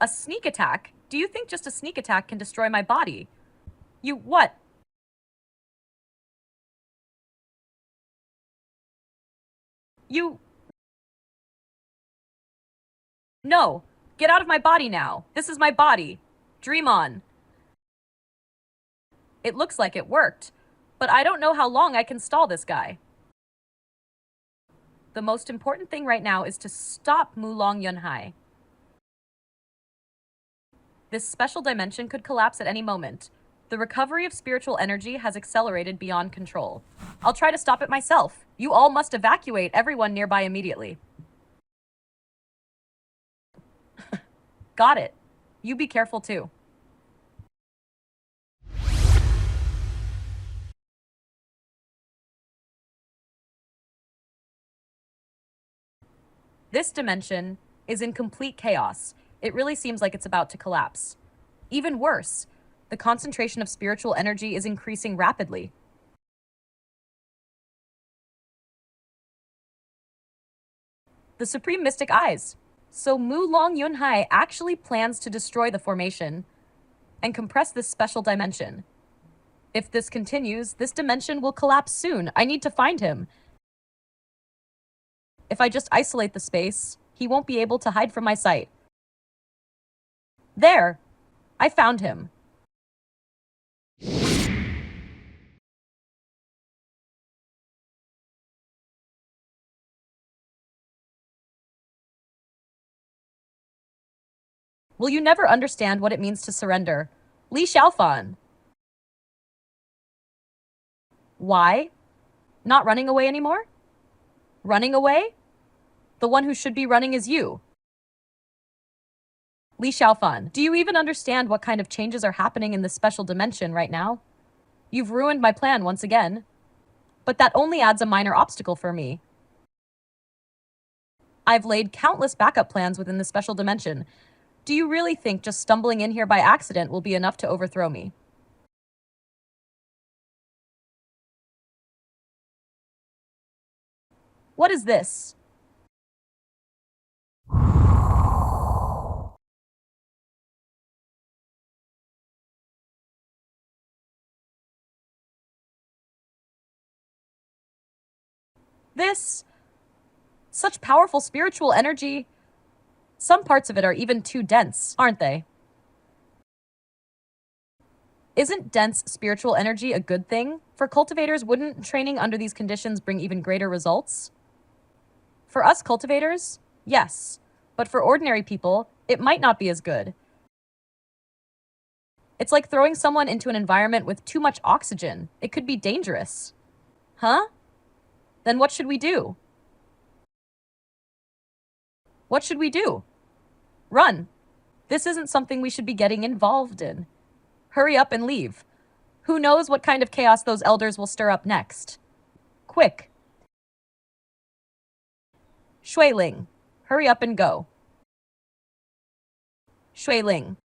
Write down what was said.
A sneak attack? Do you think just a sneak attack can destroy my body? You what? You... No. Get out of my body now. This is my body. Dream on. It looks like it worked, but I don't know how long I can stall this guy. The most important thing right now is to stop Mulong Yunhai. This special dimension could collapse at any moment. The recovery of spiritual energy has accelerated beyond control. I'll try to stop it myself. You all must evacuate everyone nearby immediately. Got it. You be careful too. This dimension is in complete chaos. It really seems like it's about to collapse. Even worse, the concentration of spiritual energy is increasing rapidly. The Supreme Mystic Eyes. So Mulong Yunhai actually plans to destroy the formation and compress this special dimension. If this continues, this dimension will collapse soon. I need to find him. If I just isolate the space, he won't be able to hide from my sight. There! I found him. Will you never understand what it means to surrender? Li Xiaofan. Why? Not running away anymore? Running away? The one who should be running is you. Li Xiaofan, do you even understand what kind of changes are happening in this special dimension right now? You've ruined my plan once again. But that only adds a minor obstacle for me. I've laid countless backup plans within the special dimension. Do you really think just stumbling in here by accident will be enough to overthrow me? What is this? This? Such powerful spiritual energy. Some parts of it are even too dense, aren't they? Isn't dense spiritual energy a good thing? For cultivators, wouldn't training under these conditions bring even greater results? For us cultivators, yes. But for ordinary people, it might not be as good. It's like throwing someone into an environment with too much oxygen. It could be dangerous. Huh? Then what should we do? What should we do? Run. This isn't something we should be getting involved in. Hurry up and leave. Who knows what kind of chaos those elders will stir up next? Quick. Shuiling, hurry up and go. Shuiling,